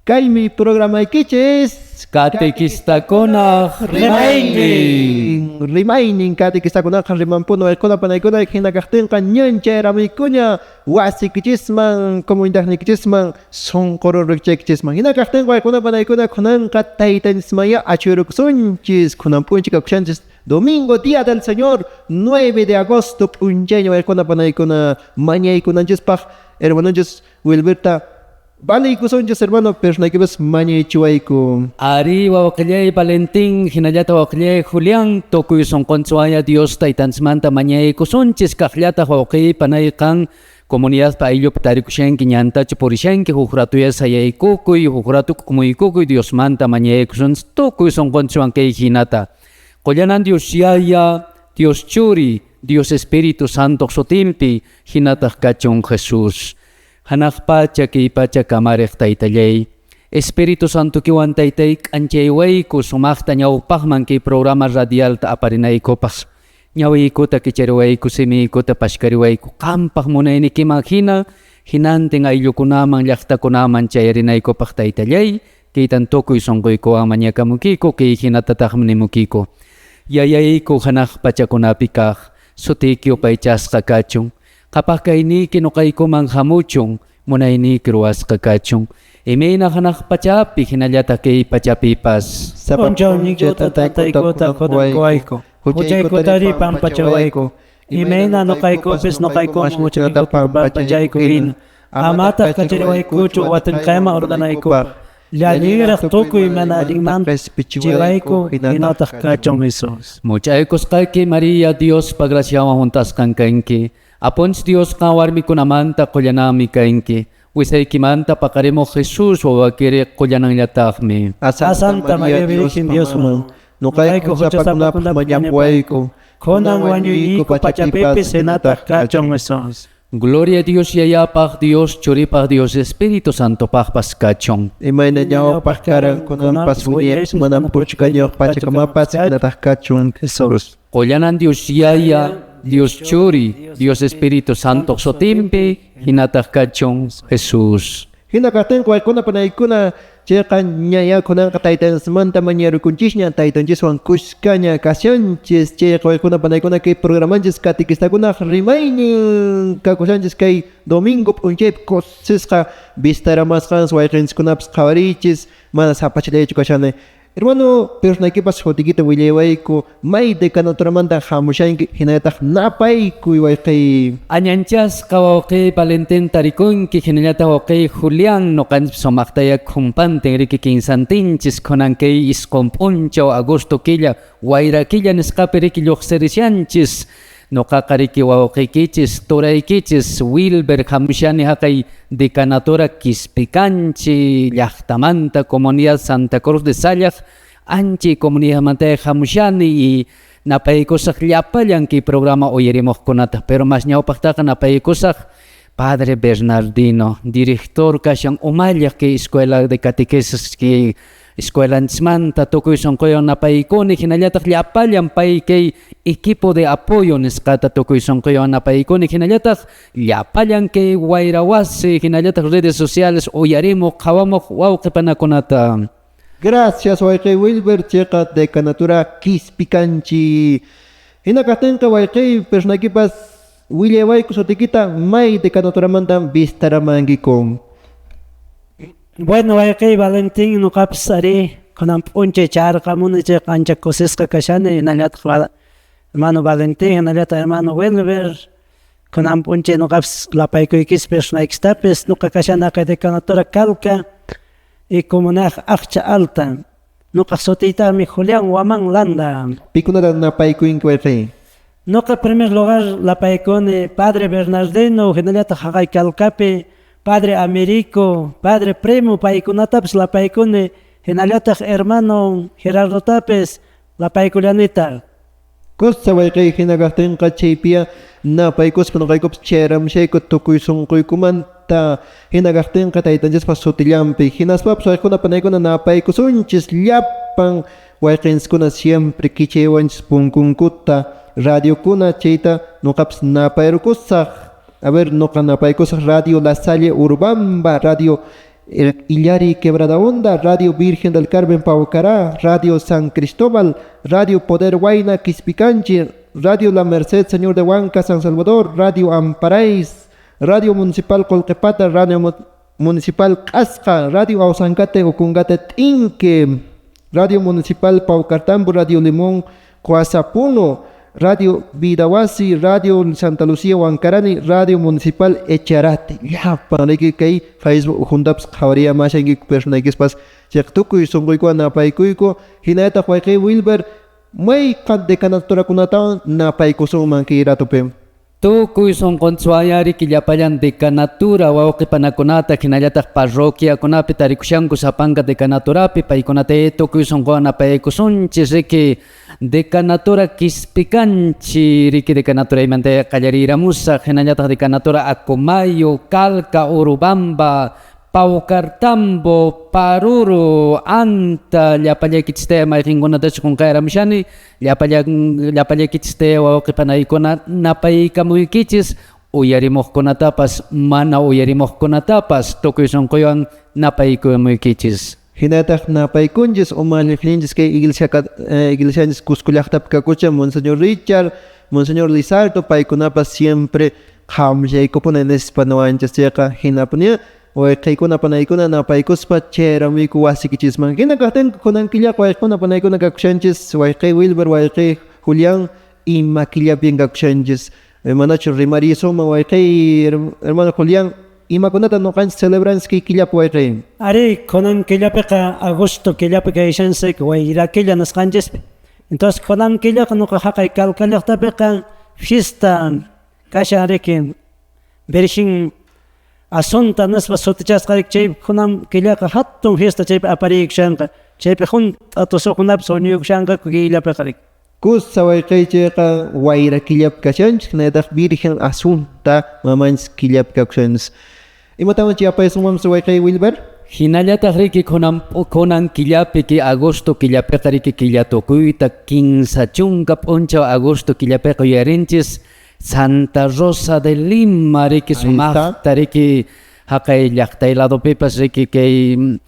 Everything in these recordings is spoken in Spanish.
Kaymi programaykichis Catequistakunaq Remaining catequistakunaq rimanpuno aykuna panaykuna hina kaqtinqa ñancha ramikuña wasikichisman comunidadnikichisman sonqoro riqchaykichisman hina kaqtinqa aykuna panaykuna kunanqa taytanismaya achuruksunchis kunanpunchik kushanchis domingo día del Señor 9 de agosto punchaña aykuna panaykuna mañaykunanchispaq hermanonchis Wilberta Vale, kusonchis hermano, persnaykibas mañaychuayku. Ari wawaqllay Valentín, hinallata wawaqllay Julián, tokuy sonqonchuaya Dios taytansmanta mañaykusunchis kaqllata wawqiy panayqan comunidad paillup tarikushanki ñantachu purishanki hujratuya sayaykukuy, hujratu kumuykukuy Diosmanta mañaykusunchis tokuy sonqonchuan kay hinata. Qollanan Dios yaya, Dios churi, Dios Espíritu Santo sotimpi, hinataq kachun Jesús. Hanak pacha ki pacha kamarek taytallay. Espíritu Santo kiwan taytay k'anchaywayku sumakta ñawpaqman ki programa radial ta aparinaykupaq. Ñawiykuta kichariwayku simiykuta pashkariwayku qampaq munaynikiman hina hinantin ayllukunaman llaqtakunaman chayrinaykupaq taytallay kaytan tukuy sonquykuwan mañakamukiku kay hinatataq nimukiku. Yayayku hanak pachakunapi kaq sutikyu paychasqa kachun. Kapag kainiki no kay kumanghamuchong, munainiki ruwas kakachong. Imena hanak pachapi, hinallata kay pachapipas. Sa panchawnigo tatayko takodakwayko. Huchayko tari pampachawayko. Imena no kay kopis no kay kumanghamuchong pampachayko in. Amata kachariwayko watan kayma ordanayko. Lalirak tukoy manaligman chiwayko hinatak kachong Jesus. Muchaykos kay Maria Dios pagrasyawan juntas kankanki. Apons Dios kawarmi kunamanta kollanami kainki. Wisaykimanta pakaremo Jesus wawakiri kollanang yatakmi. Santa Maria Virgen Dios mo. Nukayko sa pagkunap manyamwayko. Konang wanyuyiko pachapepe senatak kachong Jesus. Gloria a Dios yayapaq Dios churipaq Dios Espíritu Santo paqpas kachong. Imay na niyaw pakkarang kunang pasuyes manampuch kanyo pachakamapas natak kachong Jesus. Kollanan Dios yaya. Dios churi, Dios Espíritu Santo sotimpi, hinatak kachong Jesus. Hinakaten ko kuna panaykuna cheka ñaya kuna kataytansmanta mañarukunchishña taytanchiswan kushkaña kasyonchis cheka kuna panaykuna kay programanchis katikistakuna remaining kakushanchis kay domingo punchayp kosisqa vistaramasqans wayqinskunapas qhawarichis mana sapachlaychu kashane. Hermano, persnaykipas hotikita willawayku mayde kanaturamanta hamushanki hinayataq napaykuy wayqay. Añanchas kawawqi Valentín tarikunki hinallata wawqi Julián noqanchis sumaqtayak humpantin riki kinsantinchis kunankay isqunpunchaw agosto killa wayra killa nisqapi riki lluqsirishanchis. Noqaqa riki wawqikichis turaykichis Wilber hamushani haqay decanatura Quispicanchi llaqtamanta comunidad Santa Cruz de Sallaq anchi comunidadmanta hamushani y napaykusaq llapallanki programa uyarimuqkunata pero mas ñawpaqtaqa napaykusaq Padre Bernardino director kashan umallaq ki escuela de catequesis ki escuelansmanta tukuy sonqoyon napaykuni hinallataq llapallan pay kay equipo de apoyo nisqata tukuy sonqoyon napaykuni hinallataq llapallan kay wayrawasi hinallataq redes sociales uyarimuq qawamuq wawqipanakunata. Gracias wayqay Wilber cheka decanatura Quispicanchi. Hinakatenqa wayqay persnaykipas willawayku sotikita may decanaturamanta vistaramankiku. Bueno, wayqay Valentín no kapsari kunam punche charqa muniche kancha cosesqa kashane hinallataq hermano Valentín hinallata hermano Wilber kunam punche no kaps lapaykuykis persnaykistapis nuqa kashanaqa decanatura kalka y comunidad aqcha alta nuqa sutiytami Julián Waman Landa. Pikunata napaykuyki wayqay. Nuqa primer lugar lapaykuni Padre Bernardino hinallataq haqay kalkapi Padre Américo, Padre Primo, paykunatapis lapaykuni hinallataq hermano Gerardo Tapes lapaykullanita. Kosta wayqay hinakaqtinqa chaypiya napaykusqa nuqaykupas chayramshayku tukuy sunquykumanta hinakaqtinqa taytanchispas sutillanpi hinaspapas waykuna panaykuna napaykusunchis llapan wayqinskuna siempre kichaywanchis punkunkuta radiokuna chayta nuqapas napayrukusaq. A ver, nuqa napaykusaq radio La Salle Urbamba, radio Illari Quebrada Honda, Radio Virgen del Carmen Paucará, Radio San Cristóbal, Radio Poder Huayna Quispicanchi, Radio La Merced Señor de Huanca San Salvador, Radio Amparais, Radio Municipal Colquepata, Radio Municipal Casca, Radio Ausancate Ucungate Tinque, Radio Municipal Paucartambo, Radio Limón Coazapuno, Radio Vidawasi, Radio Santa Lucía Huancarani, Radio Municipal Echarate. Ya, para que hay Facebook juntaps habría más en que persona que es pas yaktuku y son goiko na paikuiko hinata huayque Wilber muy de canatora kunata na paiku son manki iratope. Tukuy son konsuayari killapayan de canatura wawqi panakunata hinallataq parroquia kunapi tarikushanku sapanga de canaturapi paykunata tukuy son qanapaykusunchis riki de canatura kispikanchi riki de canatura imanta qallariramusa hinallataq de canatura Akumayo, Calca, Urubamba, Paucartambo, Paruru, Anta, llapallaykichistaya mayqinkunatachu qunqayramishani, llapallaykichistaya wawqi panaykuna napaykamuykichis, uyarimuqkunatapas, mana uyarimuqkunatapas, tukuy sunquywan napaykamuykichis. Hinataq napaykunchis umalliqninchis kay iglesianchis Cuscollaqtapi kakucha Monseñor Richard, Monseñor Lizardo, paykunapas siempre qhamllaykupuna nispanuanchis chayqa hinapunia wayqaykuna panaykuna napaykuspa chayramayku wasikichisman hina kaqtin kunankilla wayqkuna panaykuna kakushanchis wayqay Wilber wayqay Julián ima killapin kakushanchis manachu rimarisuma wayqay hermano Julián imakunata nuqanchis celebranchis kay killapi wayqay Ari kunan killapiqa agosto killapi kayshansik wayra killa nisqanchispi. Entonces kunan killaqa nuqa haqay Calcallaqtapiqa fiesta kasha ariki Virgen Asunta nispa sutichasqarik chay kunan killaqa hatun fiesta chaypi apariykushanqa chaypi junta tusuqkunapas wañuykushanqa killapiqa kusa wayqay chayqa wayra killapi kashanchis hinataq Virgen Asunta mamanchis killapi kakushanchis imataman chay apaysumanpas wayqay Wilber Hinallataq riki kunan killapi ki agosto killapiqa riki killatukuyta 15 chunka p'unchaw agosto killapiqa uyarinchis Santa Rosa de Lima riki sumaqta riki haqay llaqtay ladopipas riki kay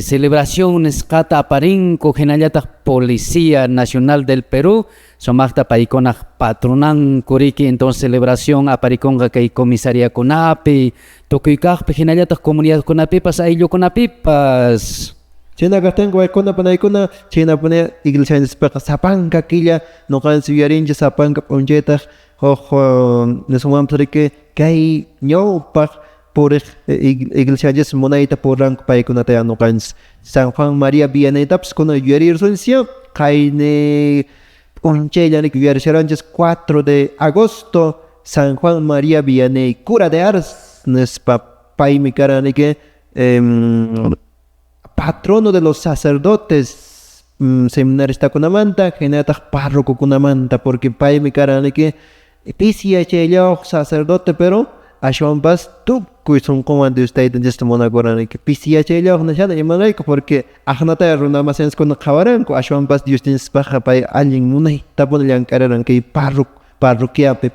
celebraciones qata aparinku hinallataq Policía Nacional del Perú sumaqta paykunaq patronanku riki entonces celebración aparikunqa kay comisariakunapi tukuykaqpi hinallataq comunidadkunapipas ayllukunapipas chayna kaqtin waykuna panaykuna chayna pana iglesianchispiqa sapanka killa nuqanchis uyarinchis sapanka p'unchaytaq nisumanpas riki kay ñawpaq puriq iglesianchis munayta puranku paykunata nuqanchis San Juan María Vianneytapas kuna yuyarirsunchis kayni p'unchaylla yuyarisharanchis 4 de agosto San Juan María Vianney cura de Ars nispa paymi karaniki patrono de los sacerdotes seminaristakunamanta hinataq parrocokunamanta porque paymi karaniki pisia chayllawaq sacerdote pero ashwanpas tukuy sunquman de ustedes munakuraniki pisia chayllawaq nishana imanayku porque aqnata runamasenskuna qawaranku ashwanpas Diosninchikpaqa pay allin munaytapuna llank'araran kay parroquiampi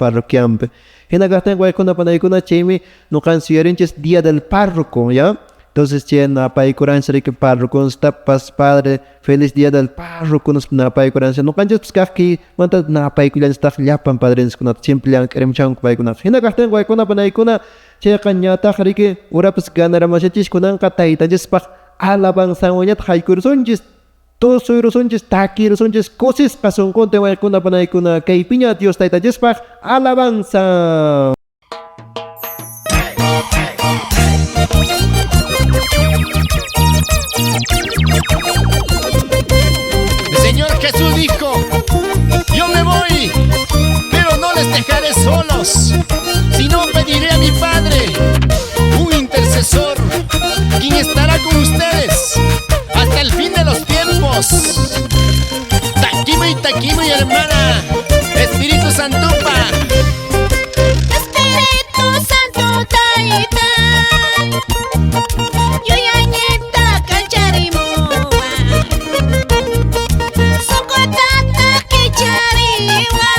hina kaqtin waykuna panaykuna chaymi nuqanchis uyarinchis Día del Párroco ya entonces chay napaykuranchis riki parroconstapas padre feliz Día del Párroco napaykuranchis nuqanchis kaqki manta napaykullanchistaq llapan padriniskunata siempre llank'arimchanku paykunata hina kaqtin waykuna panaykuna chayqa ñataq riki urapas ganaramashanchis kunanqa taytanchispaq alabanzawanñata haykurisunchis tusuyrusunchis takirusunchis kusisqa sunqunta waykuna panaykuna kaypiña Dios taytanchispaq alabanza El Señor Jesús dijo: yo me voy, pero no les dejaré solos, sino pediré a mi Padre, un intercesor, quien estará con ustedes hasta el fin de los tiempos. Taquimo y hermana, Espíritu Santupa. Espíritu Santo Taitan, yo yañeta cancharimua, socotata quechariwa,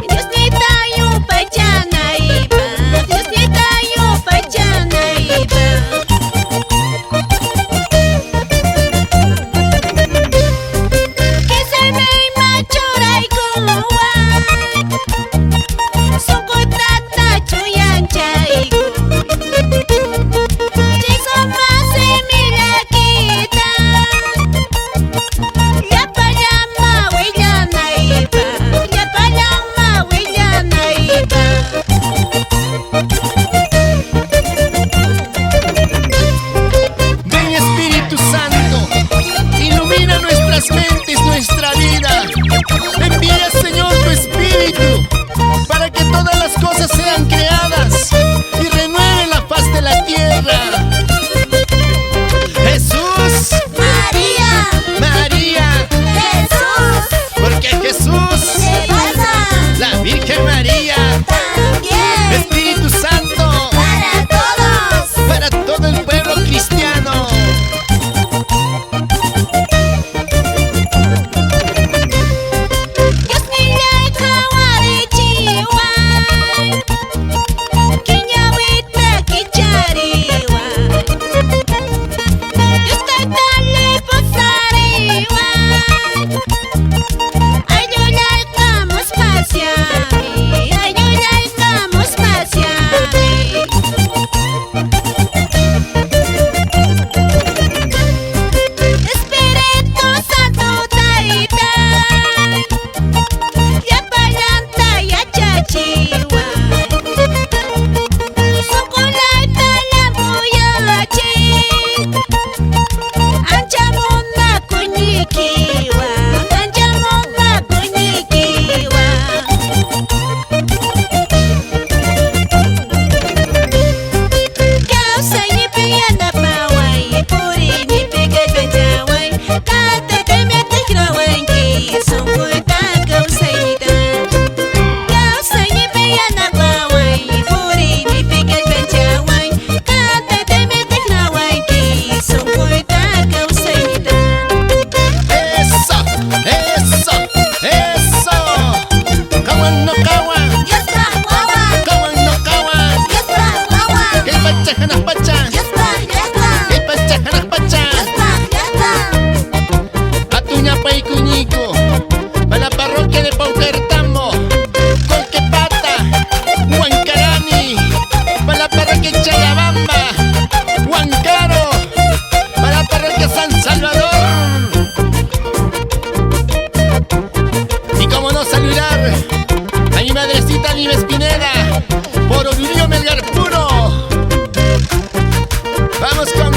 Dios ni tayo pachanaiba, Dios ni tayo pachanaiba.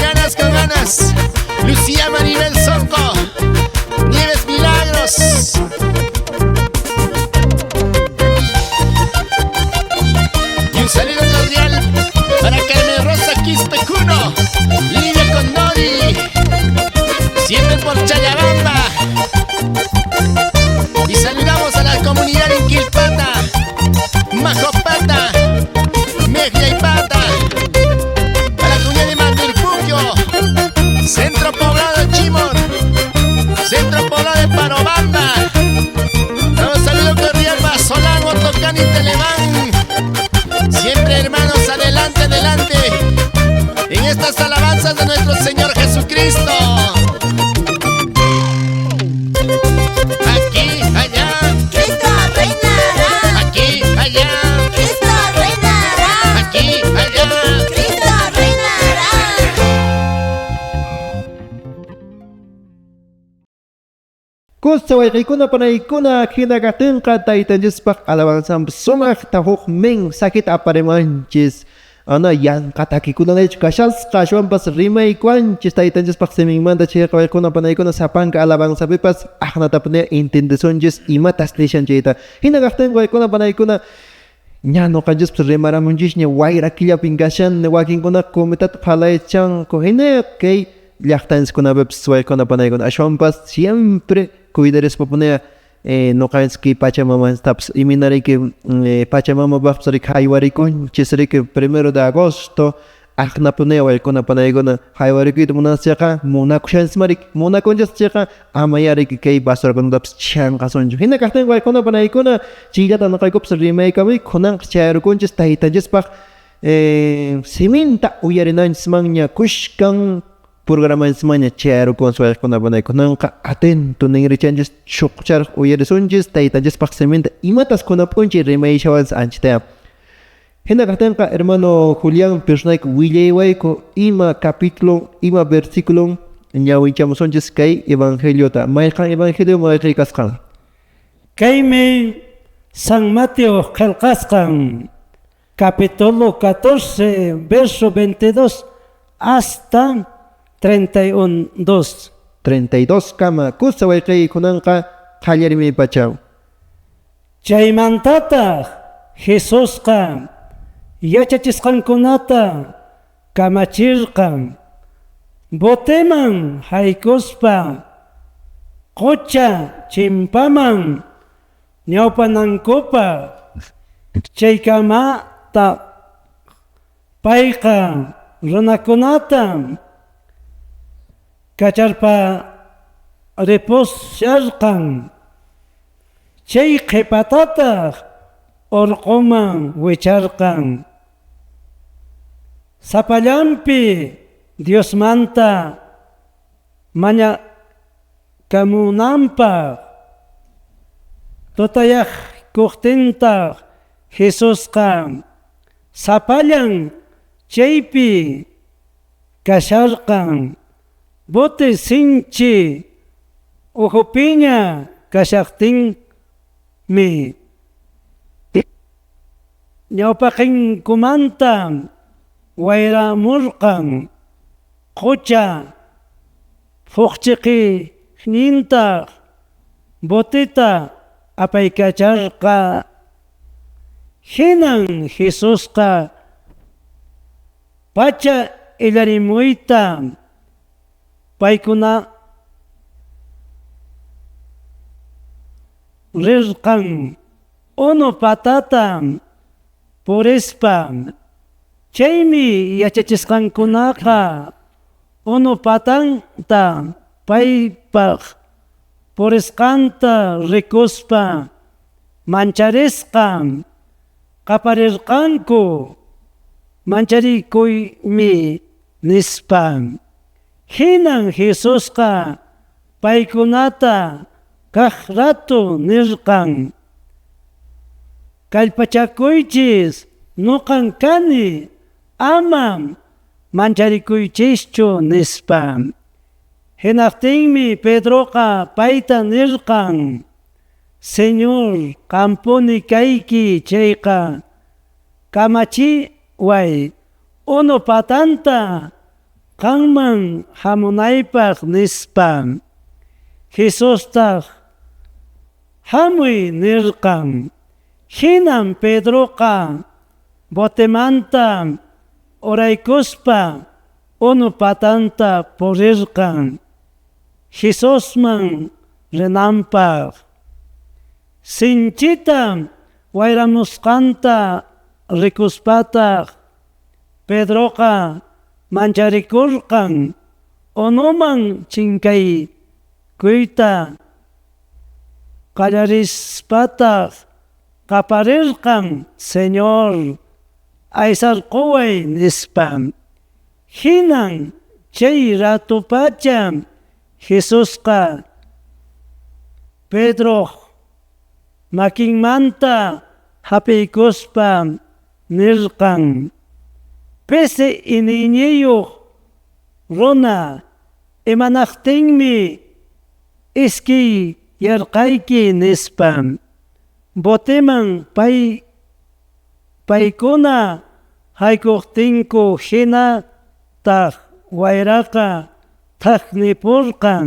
ganas, con ganas. Lucía Maribel Sonco, Nieves Milagros. Y un saludo cordial para Carmen Rosa Quispecuno, Lidia Condori, siempre por Chayabamba. Y saludamos a la comunidad en Quilpata, Majopata, Mejia y Pata, a la comunidad de Mandirpuquio, Centro Poblado de Chimor, Centro Poblado de Parobamba. Un saludo cordial para Solano, Tocán y Televán. Siempre, hermanos, adelante, adelante, en estas alabanzas de nuestro Señor Jesucristo. Aquí, allá, Cristo reinará. aquí, allá, Cristo reinará. aquí, allá. Cristo reinará. Kusawaykuna panaykuna hinakatinqa taytanchispaq alabanzam sumaq tahuq mensajita aparemanchis ana yanqatakikunanaychu kashasqa ashwanpas rimaykuanchis taytanchispaq seminmanta chayqawaykuna panaykuna sapanka alabanzapipas aqnatapune intendisonchis imatas nishanchayta hinakaqtinwaykuna panaykuna ña noqanchikpas rimaramunchis ña wayra killapin kashan wakinkuna comitata qalaychanku hina kay llaqtanchikkunapipas waykuna panaykuna ashwanpas siempre cuidarispapunea noqanchik Pachamamastapas iminariki Pachamamapaqpas riki haywarikunchis riki 1 de agosto aqnapunea waykuna panaykuna haywarikuyta munaschaqa munakushanismarik munakunchis chayqa amayariki kay basurakunatapas chanqasunchu hina kaqtin waykuna panaykuna chillata noqaykupas rimaykamuy kunanqa chayarikunchis taytanchispaq siminta uyarinanchikman ña kushkan programansmaña chayarikunchis waykuna panaykunanqa atento ninrichanchis shuqcharaq uyarisunchis taytanchispaq siminta imatas kunapunchis rimayshawanchis anchitaya hina kaqtinqa hermano Julián personayku willaywayku ima capítulo ima versículo ñawinchamusunchis kay evangeliota mayqan evangelio mayqay kasqan Kaymi San Mateo qillqasqan capítulo 14 verso 22 hasta 31 32 kama kusawaykay kunanqa qallarimi pachaw Chaymantataq Jesusqa yachachisqankunata kamachirqan boteman haykuspa qucha chimpaman ñawpanankupa chaykamata payqa runakunata kacharpa reposharqan chay qhipatataq urquman wicharqan sapallanpi Diosmanta mañakamunanpaq tutayaq kuqtintaq Jesusqa sapallan chaypi kasharqan bote sinchi uhupiña kashaqtinmi ñawpaqinkumanta wayramurqan qucha fuqchiqnintaq botita apaykacharqa hinan Jesusqa pacha illarimuyta paykuna rirqan unu patata purispa chaymi yachachisqankunaqa unu patanta paypaq purisqanta rikuspa mancharisqa qaparirqanku mancharikuymi nispa hinan Jesusqa paykunata kaq ratu nirqan kallpachakuychis nuqan kani ama mancharikuychischu nispa hinaptinmi Pedroqa payta nirqan Señor qampuni kayki chayqa kamachiway unu patanta qanman hamunaypaq nispa Jesusta hamuy nirqan. Hinam Pedroqa botemanta uraykuspa unu patanta purirqan Jesusman rinanpaq. Sinchita wayramusqanta rikuspataq Pedroqa mancharikurqan unuman chinkaycuyta qallarispataq qaparirqan Señor aysarquway nispa. Hinan chay ratupacha Jesusqa Pedro makinmanta hapiykuspa nirqan: pese ininiyuq runa imanaqtinmi iskiyarqayki nispa. Boteman paykuna haykuqtinku hinataq wayraqa thaqnipurqan.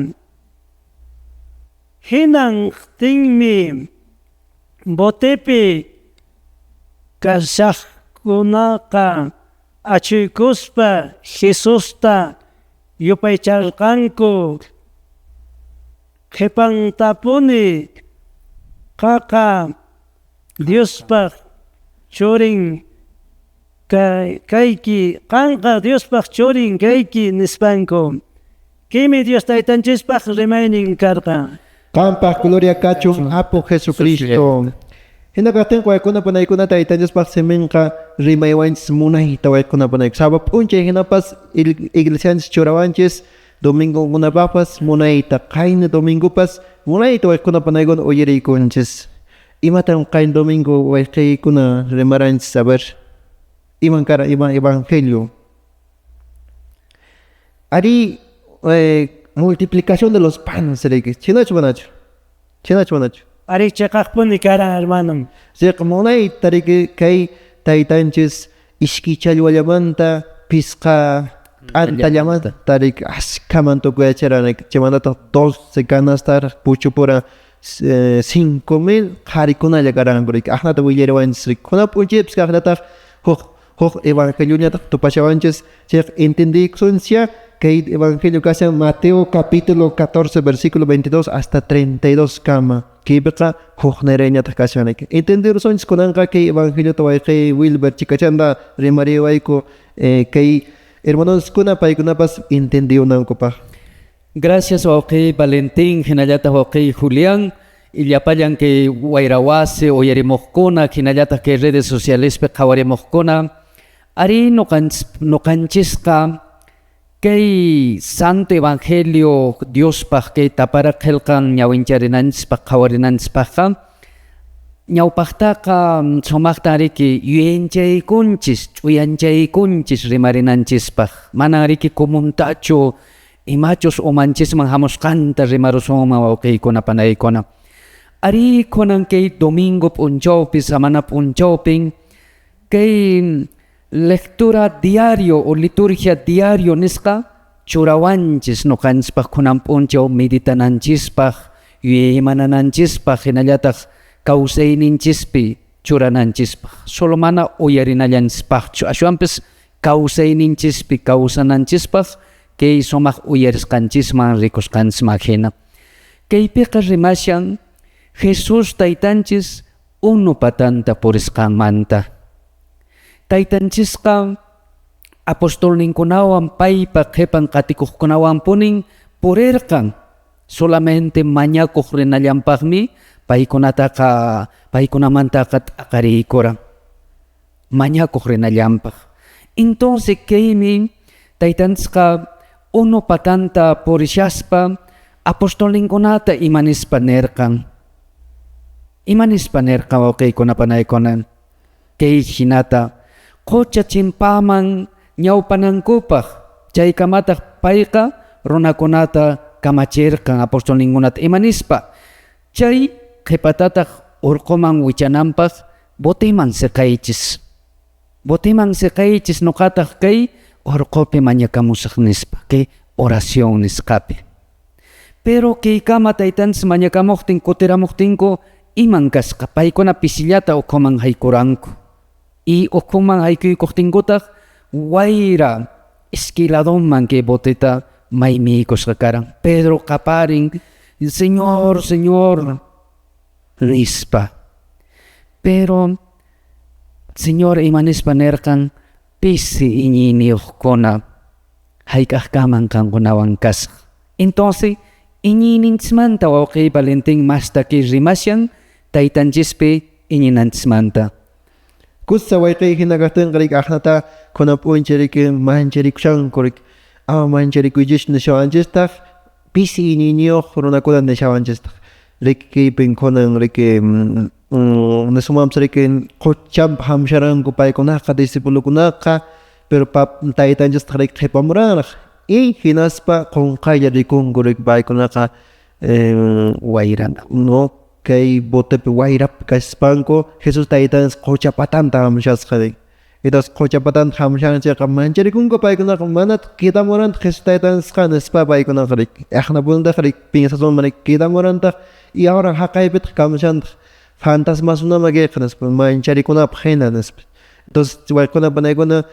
Hinantinmi botepi kashaqkunaqa achuykuspa Jesusta yupaycharqanku. Qhipantapuni qaqa Diospaq churin kayki, qanqa Diospaq churin kayki nispanku. Kimi Dios taytanchispaq rimaynin karqa. Qampaq gloria kachun Apo Jesucristo. Hinaqatin waykuna panaykuna taytanchispaq siminqa rimaywanchis munayta waykuna panayku. Sabab p'unchay hinapas iglesianchis churawanchis domingokunapaqpas munayta, qayna domingopas munayta waykuna panaykuna uyariykunchis. Imatan qayna domingo wayqaykuna rimaranchis saber iman kara ima evangelio. Ari multiplicación de los panes seriki. Chinachu manachu. Chinachu manachu. Ari chaqaqpuni kara hermano. Munay tariki kay taytanchis ishkichallwallamanta pisqa antallamanta tarik askaman tukuyacharanik. Chamanata 12 canastar puchupura 5,000 qharikunalla karankurik. Ahnata willarawanchis. Kuna punchipis ahnata huk evangelio ñataq tupashawanchis chayqa entendiksunsia kay evangelio kashan Mateo capítulo 14 versículo 22 hasta 32 kama. Kaypiqa huknayrañataq kashanik. Entendersunchis kunanqa kay evangelio tawayqay Wilber chikachanda rimariwayku kay hermanos kuna paykunapas entendionankupaq. Gracias wawqi Valentín, hinallataq wawqi Julián, illapallan que wayrawasi uyarimuqkuna, hinallataq que redes socialespi qhawarimuqkuna. Ari nuqanchisqa kay santo evangelio Diospaq kay tapara qillqan ñawincharinanchispaq qhawarinanchispaqqa ñawpaqtaqa sumaqta ariki yuyanchaykunchis, ch'uyanchaykunchis rimarinanchispaq. Mana ariki comuntachu imachus umanchisman hamusqanta rimarusunman wawqiykuna panaykuna. Ari kunan kay domingo p'unchawpi, semana p'unchawpin kay lectura diario o liturgia diario nisqa churawanchis nuqanchispaq kunan p'unchaw meditananchispaq, yuyaymanananchispaq, hinallataq kawsayninchispi churananchispaq. Solo mana uyarinallanchispaqchu, ashwanpis kawsayninchispi kawsananchispaq kay sumaq uyarisqanchisman rikusqanchisman hina. Kaypiqa rimashan Jesus taytanchis unu patanta purisqanmanta. Taytanchisqa apostolninkunawan paypa qhipan qatikuqkunawan punin purirqan. Solamente mañakuq rinallanpaqmi paykunamantaqa t'aqariykuran. Mañakuq rinallanpaq. Entonces kaymi taytanchisqa unu patanta purishaspa apostolninkunata imanispa nirqan. Imanispa nirqan wawqiykuna panaykunan. Kay hinata qucha chimpaman ñawpanankupaq chaykamataq payqa runakunata kamachirqan apostolninkunata imanispa. Chay qhipatataq urquman wichananpaq boteman siqaychis. Boteman siqaychis nuqataq kay orqopi mañakamushaq nispa kay oración nisqapi. Pero kaykama taytanchis mañakamuqtin kutiramuqtinku iman kasqa paykuna pisillata ukhuman haykuranku. Y ukhuman haykuykuqtinkutaq wayra esquiladonman kay boteta maymikushqa karan. Pedro qaparin, Señor, Señor, nispa. Pero Señor imanispa nerqan pisi iñiniyuqkuna hayk'aqkaman kankunawan kasqa. Entonces iñininchikmanta wawqi Valentin mastaki rimashan taytanchispi iñinanchikmanta. Kusa wayqi hinakaqtin qarik aqnata kunap'uncharik mancharikushankurik ama mancharikuychish nishawanchistaq pisi iñiniyuq runakuna nishawanchistaq rikipin kunan nisumamsa quchampa hamsharanku paykunaqa discipulukunaqa pero taytanchistaq qhipamuranaq y hinaspa qunqaylla rikunku paykunaqa Wayrana. no kay botepi wayrap kaspanku Jesus taytanchis quchapatanta hamshasqa entonces quchapatanta hamshanchikqa mancharikunku paykunaqa manat kitamuranta Jesus taytanchisqa nispa paykunaqa aqnapuntaqa pinsasunman kitamurantaq y ahora haqaypitaq kamshantaq fantasmasunama kayqa nispa mancharikunapaq hina nispa. Entonces waykunapa naykuna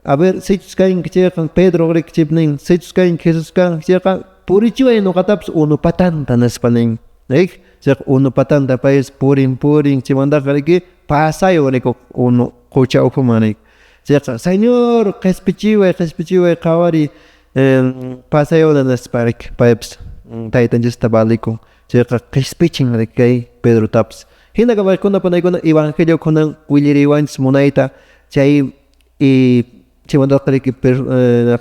a ver sichus kanki chayqa Pedro chipnin sichus kanki Jesus kanki chayqa purichiway nuqatapas unupatanta nispa nin chayqa unupatanta payas purin chaymantaqa pasayo unu qucha ukhuman chayqa Señor qhispichiway qhawari pasayona nispa paypas taytanchista balikun chayqa qhispichin kay Pedro tapas. Hinaka waykunapa naykuna evangelio kunan willariwanchis munayta chay chaymantaqa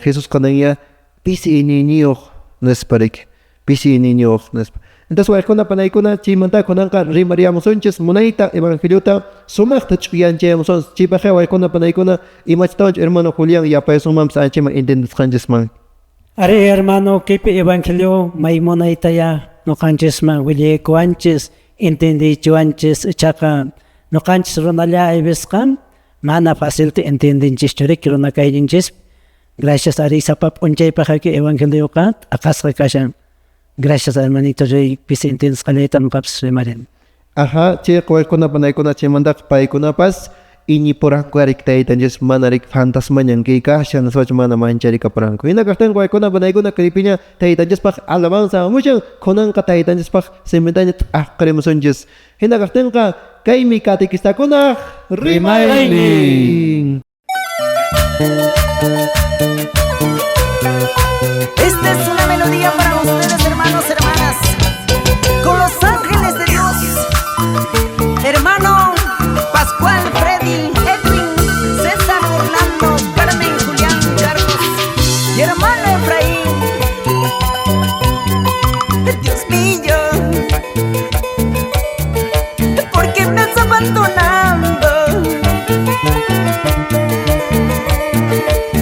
Jesus kananya pisi iñiniyuq nispa pisi iñiniyuq nispa. Entonces waykunapa naykuna chaymanta kunanqa rimariyamusunchis munayta evangeliota sumaqta ch'uyanchayamusunchis chaypaqa waykunapa naykuna imachtawan hermano Julián yapay sumamsa anchayman entendisqanchisman. Ari hermano kipi evangelio maymunaytaya nuqanchisman willikuanchis entendichuanchis chaqa nuqanchis runalla aybisqan mana facilti entendinchishchurik runa kayninchis gracias ari sapa p'unchaypaqa ki evangelioqa aqasqa kashan. Gracias hermanito Rey pisi entendisqanayta nuqapas rimarin. Ajá, chayqa waykunapa naykuna chaymantaqa paykunapas iñipurankuarik taytanchis manarik fantasmañan kaykashan nispacha mana mancharikapuranku. Hinakaqtin waykunapa naykuna kaypiña taytanchispaq alabanza mushan kunanqa taytanchispaq simitaña aqrimusunchis. Hinakaqtinqa kaymi catequistakunaq rimaynin. Esta es una melodía para ustedes, hermanos, hermanas, con los ángeles de Dios. Hermano Pascual, Freddy, Edwin, César, Orlando, Carmen, Julián, Carlos y hermano Efraín. Dios mío, ¿por qué me has abandonado?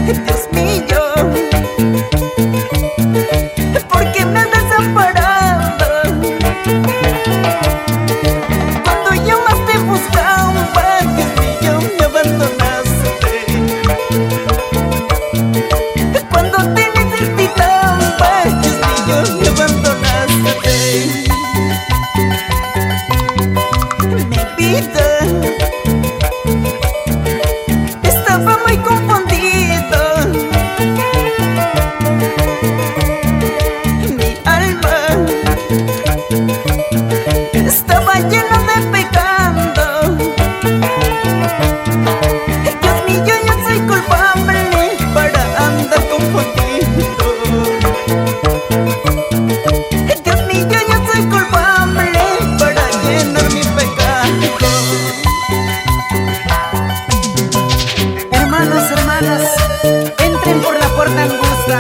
Dios mío, ¿por qué me has desamparado? Cuando yo más te buscaba, Dios mío, me abandonaste. Cuando te necesitaba, Dios mío, me abandonaste. Mi vida estaba muy confundida. Mi alma estaba llena de pecado. Dios mío, yo soy culpable para andar confundido. Dios mío, yo soy culpable para llenar mi pecado. Hermanos, hermanas, entren por la puerta angosta,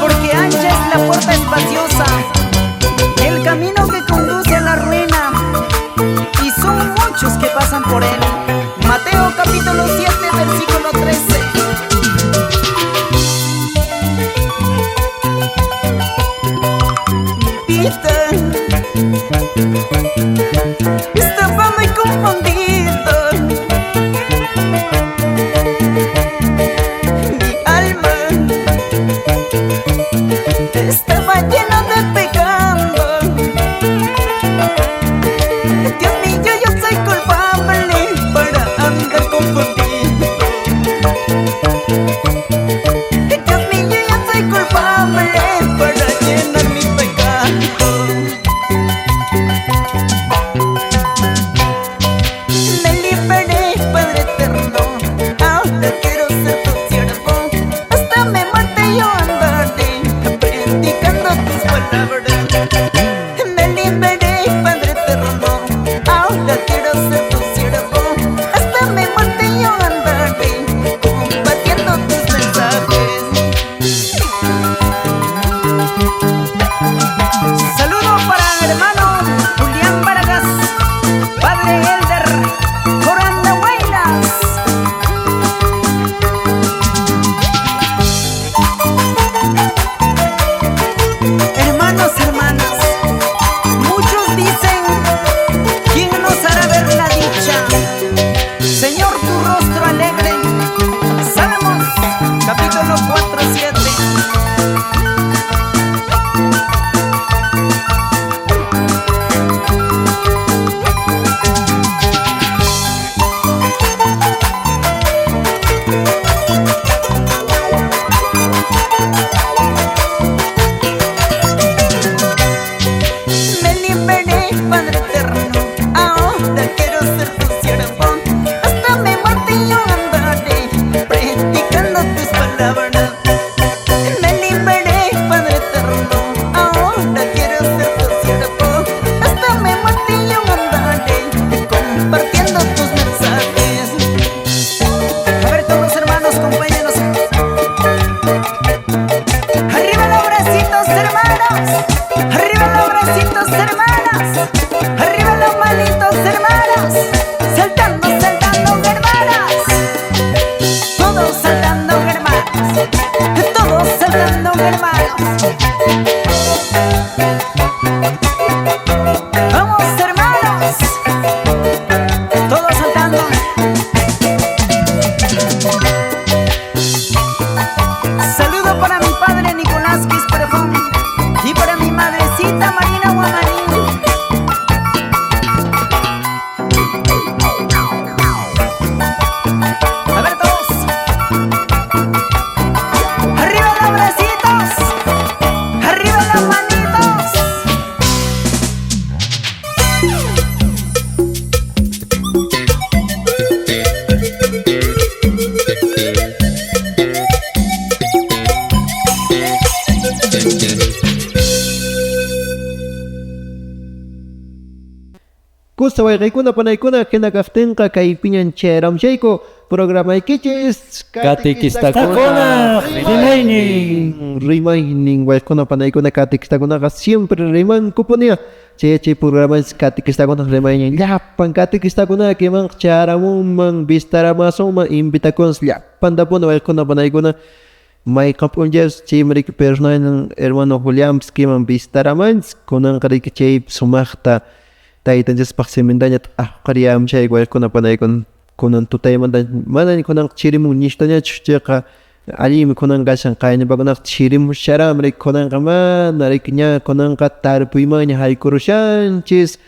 porque ancha es la puerta espaciosa, el camino que conduce a la ruina, y son muchos que pasan por él. Mateo capítulo 7, versículo 13. Mi vida estaba muy confundida. Mi alma bracitos, hermanos. Arriba los bracitos, hermanas. Arriba los manitos, hermanas. Saltando, saltando, hermanas. Todos saltando, hermanos. Todos saltando, hermanos. Vamos, hermanos. Todos saltando. Saludo para mi padre Nicolás Quisperjón y para mi madrecita Marina Guamarín. A ver todos. Arriba los bracitos. Arriba las manitos. Kusta waykuna panaykuna hina kaqtinqa kay piñan chayramchayku programa ikichis Katikistakuna rimaynin waykuna panaykuna katikistakunaqa siempre rimankupunia chay programa katikistakuna rimaynin llapan katikistakuna kiman charamunman vistaramasunman invitakunas llapantapuna waykuna panaykuna mayqapunchas chaymariki personal hermano Julián kiman vistaramanchis kunanqa riki chay sumaqta taytanchispaq semintañata ahqariyamchay waykuna panaykuna kunan tutaymanta manani kunan chirimun nishtañachu chayqa allimi kunan kashan qayñapakunaq chirimusharami riki kunanqa mana riki ña kunanqa tarpuymanña haykurushanchis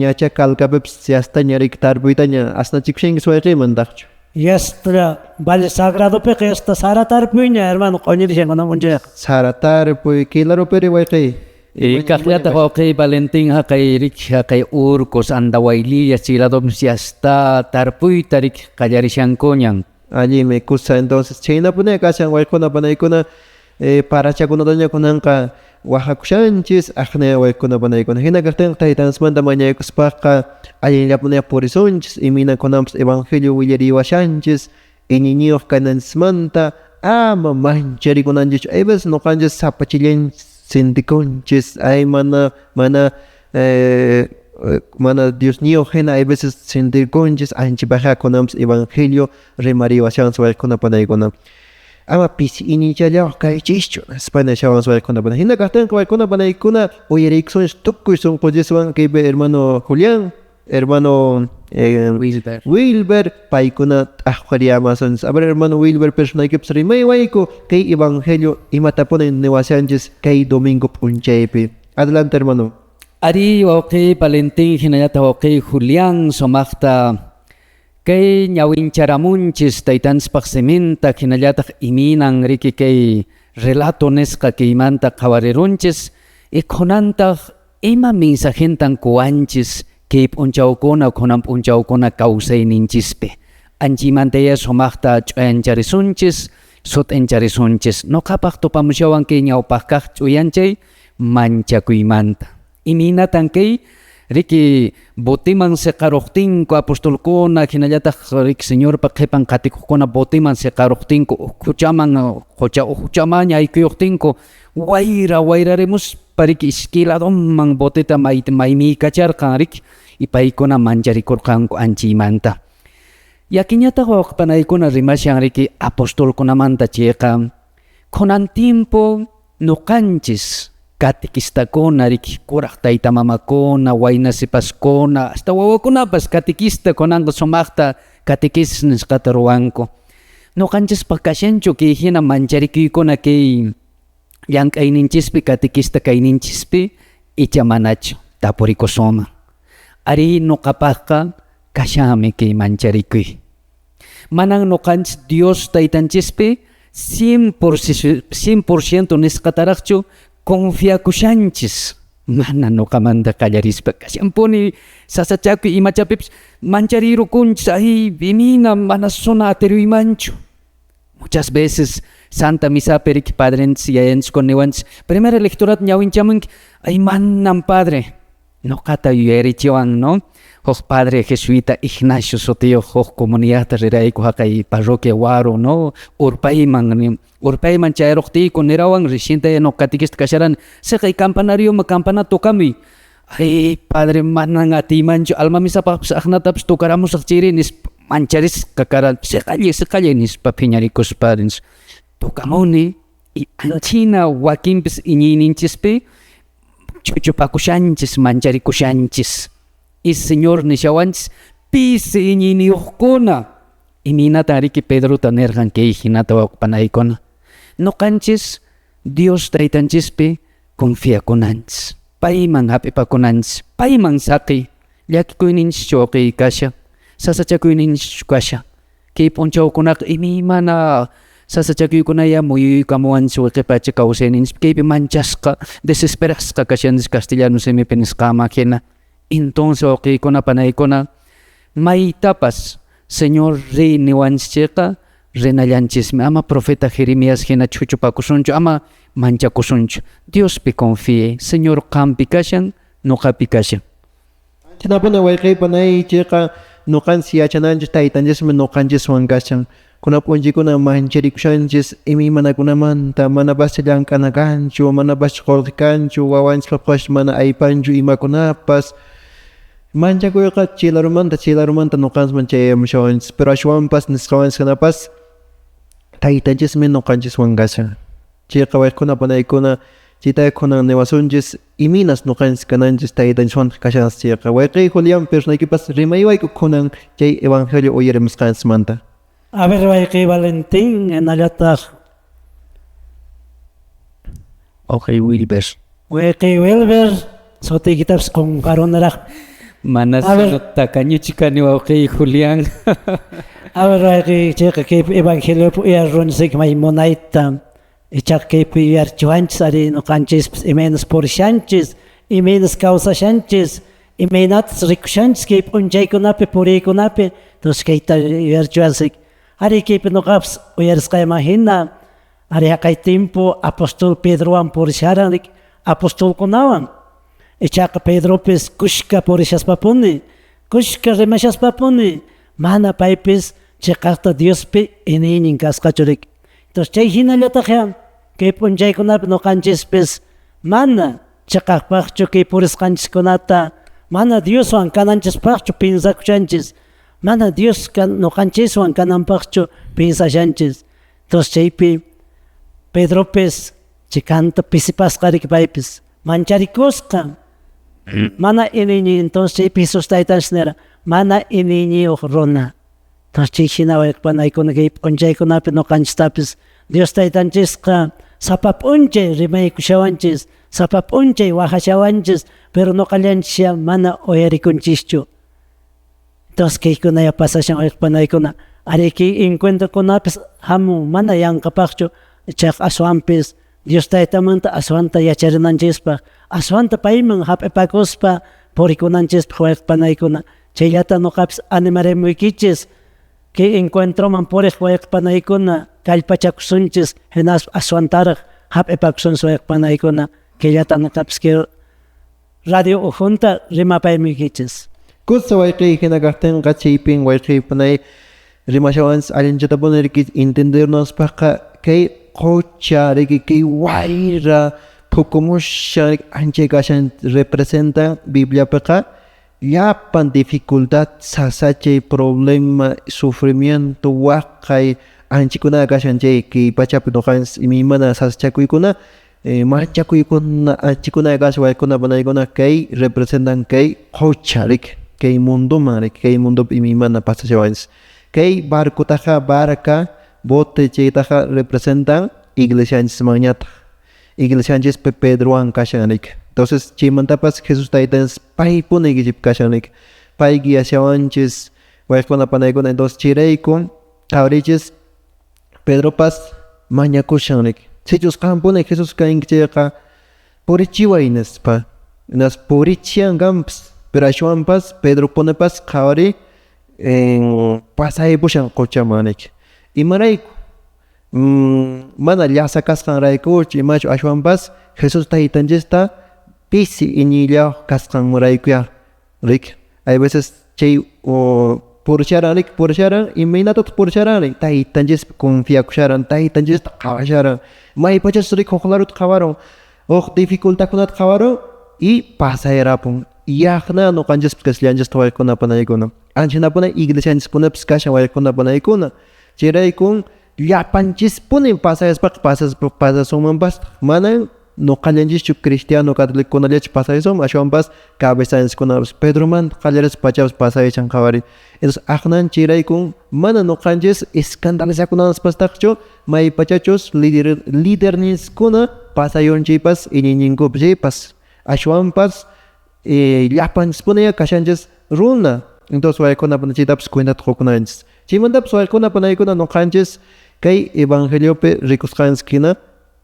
ñacha kallkapipas yastaña riki tarpuytaña asnachikushanchis wayqiymantaqchu Yastra Valle Sagrado pe que esta Sara Tarpuña, hermano, coño dicen con un jefe. Sara tarpuy kilaro peri wayqiy Kahyata okay Valentin hakay rik hakay urkos andawaili yasiladom siasta tarpuy tarik kayarishankoñan. allí me kusa entonces chayna pune kashan waykuna panaykuna parachakunadoña kunanqa wahakushanchis aqne waykuna panaykuna hina kartin taytansmanta mañaykuspaqqa allinllapuña purisunchis imina kunanpas evangelio willariwashanchis iñiñiyuq kanansmanta ama mancharikunanchis hay veces noqanchis sapachillan sintikunchis ay mana Dios mío, hina hay veces sentir conches anchipaja conams evangelio remariwasan waykuna panaykuna ama pisi inichalla kaychischu España shawan waykuna pana hina kastan waykuna panaykuna uyarikson tukuy son qolliswan kaype hermano Julián hermano Wilber paykuna ahqariyamason a ver hermano Wilber personaykipas rimay wayku kay evangelio imatapunen newasanchis kay domingo punchaypi adelante hermano. Ari okay Valentin hinayata okay Julián somakta kay ñawin charamunchis taytanspaq seminta hinayata iminan riki kay relato nesqa kaymanta qawarirunchis ikunanta ima mensajentan kuanchis kay p'unchawkuna kunan p'unchawkuna kawsayninchispi anchimantaya somakta ch'uyancharisunchis sut'encharisunchis noqapaq tupamushawan kay ñawpaq kaq ch'uyanchay manchakuymanta iminatan kay riki botiman seqaruqtinku apostolkuna hinallataq riki señorpa qhipan qatikuqkuna botiman seqaruqtinku uhuchaman uhuchaman yaykuyuqtinku wayrarimus pariki iskiladoman botita maymiykacharqan riki ipaykuna mancharikurqanku anchiymanta yakiñataq wawqipanaykuna rimashan riki apostolkunamanta chayqa kunan tiempo nuqanchis katikistakuna riki kuraq taytamamakuna waynasipaskuna hasta wawakunapas katikista kunanqa sumaqta katikis nisqata ruwanku nuqanchispaq kashanchu kay hina mancharikuykuna kay llank'ayninchispi katikista kayninchispi icha manachu tapurikusuma ari nuqapaqqa kashami kay mancharikuy manan nuqanchis Dios taytanchispi 100% nisqataraqchu confiakushanchis mana nuqamanta qallarispa kashanpuni sasachakuy imachapipas mancharirukunchis ay imina mana suna atiruymanchu muchas veces Santa Misapi riki padrenchis yayanchis niwanchis primera lecturata ñawinchamunki ay manan padre noqata yuyarichiwan, no? Huk padre jesuita Ignacio Sotillo huk comunidad rirayku haqay parroquia Waro, no? Urpayman chayruktiku nirawan reciente no catequista kasharan seqay campanario campana tokamuy. Ay padre manan atimanchu alma misapapas aqnatapas tukaramusaq chiri nis mancharis kakaran seqalli nispa phiñarikusparis tukamuni y anchina wakinpis iñiyninchispi chuchupakushanchis mancharikushanchis y señor nishawanchis pisi iñiyniyuqkuna iminata ariki Pedrota nerqan kay hinata wawqipanaykuna noqanchis Dios taytanchispi confiakunanchis payman hapipakunanchis payman saqi llakikuyninchis chawqi kasha sasachakuyninchis kasha kay p'unchawkunaqa imimana sasachakuykunaya muyuykamuwanchis wiqipacha kawsayninchis kaypi manchasqa desesperasqa kashanchis castellano simipi nisqama hina entonces wawqiykuna panaykuna maytapas señor rey niwanchikqa rinallanchikmi ama profeta Jeremías hina chuchupakusunchu ama manchakusunchu Diospi confíe señor qampi kashan nuqapi kashan Chinapuna wayqiypanay chayqa nuqanchis yachananchis taytanchismi nuqanchiswan kashan kunapunchikuna mancharikushanchis imimanakunamanta manapas llank'ana kanchu manapas qolqi kanchu wawanchikpash mana aypanchu imakunapas manchakuyqa chilarumanta nuqanchis chayamushawanchis pero ashwanpas nisqawanchis hinapas taytanchismi nuqanchiswan kashan chayqa wayqikunapunaykuna chaytaykuna niwasunchis iminas nuqanchis kananchis taytanchiswan kashanas chayqa wayqiy Julián personaykipas rimaywayku kunan chay evangelio uyarimusqanchismanta. A ver, wayqiy Valentín hinallataq okay Wilber wayqiy Wilber sutiykitapas qunqarunaraq mana A ver. sinota kañuchikani wawqiy Julián a ver wayqiy chayqa kaypi evangeliopi uyarunchik maymunayta ichaqa kaypi uyarchiwanchis ari nuqanchispis imaynas purishanchis imaynas kawsashanchis imaynatas rikushanchis kay p'unchaykunapi puriykunapi tos kayta uyarchiwasik ari kaypi nuqapas uyarisqayman hina ari haqay tiempo apostol Pedrowan purisharanrik apostolkunawan ichaqa Pedropis kushka purishasapuni kushka rimashasapuni mana paypis chay kaqta Diospi iniynin kasqachurik entonces chay hinallataqqa kay p'unchaykunapi nuqanchispis mana chaqaqpaqchu kay purisqanchiskunata mana Dioswan kananchispaqchu pensakushanchis mana Dios nuqanchiswan kananpaqchu pensashanchis entonces chaypi Pedropis chikanta pisipasqarik paypis mancharikusqa mana iniyni entonces chaypi Jesus taytanchis nira mana iniyniyuq runa entonces chay hina wayqipanaykuna kay p'unchaykunapi nuqanchistapis Dios taytanchisqa sapa p'unchay rimaykushawanchis sapa p'unchay waqashawanchis pero nuqallanchis mana uyarikunchikchu entonces kaykunaya pasashan wayqipanaykuna ari kay encuentrokunapis hamun mana yanqapaqchu chayqa aswanpis Dios taytamanta aswanta yacharinanchispaq aswanta payman hap'ipakuspa purikunanchispaq wayqipanaykuna chayllata nuqapis animarimuykichis kay encuentroman puriq wayqipanaykuna kallpachakusunchis hinas aswantaraq hap'ipakusunchis wayqipanaykuna kayllata nuqapis kay radio ujunta rimapaymukichis Kusa wayqiy hinakaqtinqa chaypin wayqiypanay rimashawanchis allinchatapunar entendernospaqqa kay qucha riki kay wayra phukumusha ancha kashan representa Bibliapiqa llapan dificultad sasachay problema sufrimiento waqay anchikuna kashan chay kay pachapi nuqanchis imimana sasachakuykuna marchakuykuna anchikuna kashan waykunapunaykuna kay representan kay qucha riki kay mundoman riki kay mundopi imimana pasashawanchis kay barcutaqa barca bote chaytaqa representan iglesianchismanñataq iglesianchispi Pedrowan kashan riki entonces chaymantapas Jesus taytanchis paypuna iglesiapi kashan riki pay guiashawanchis wayqikunapunaykuna entonces chayrayku awrichis Pedropas mañakushan riki sichus qampuna Jesus kanki chayqa purichiway nispa nas purichiyanqanpas pero ashwanpas Pedropunapas qhawari pasaypushan quchaman riki imarayku mana llasa kasqanraykuchu imachu ashwanpas Jesus taytanchista pisi inilla kasqan muraykuya rik hay veces chay pursharan imaynatut pursharan taytanchis confiakusharan taytanchis qawasharan maypachas rik huqlarut qawaron dificultadkunata qawaron y pasayarapun yaqna nuqanchis kasllanchisqa waykunapanaykunan anchanapuna iglesianchispunapis kashan waykunapanaykuna chayraykun llapanchispuni pasasunmanpas manan nuqallanchikchu cristiano catolicokunallachu pasaysun ashwanpas cabezanchikkunapas Pedroman qallaris pachapas pasaychan qawari entonces aqnan chayraykun mana nuqanchis escandalizakunanpaspastaqchu maypachachus líderniskuna pasayunchaypas iñiñinkupchaypas ashwanpas llapanchispuni kashanchis runa entonces waykunapana chaytapas cuentata qukunanchis chaymantapas waykunapanaykuna nuqanchis kay evangeliopi rikusqanchikhina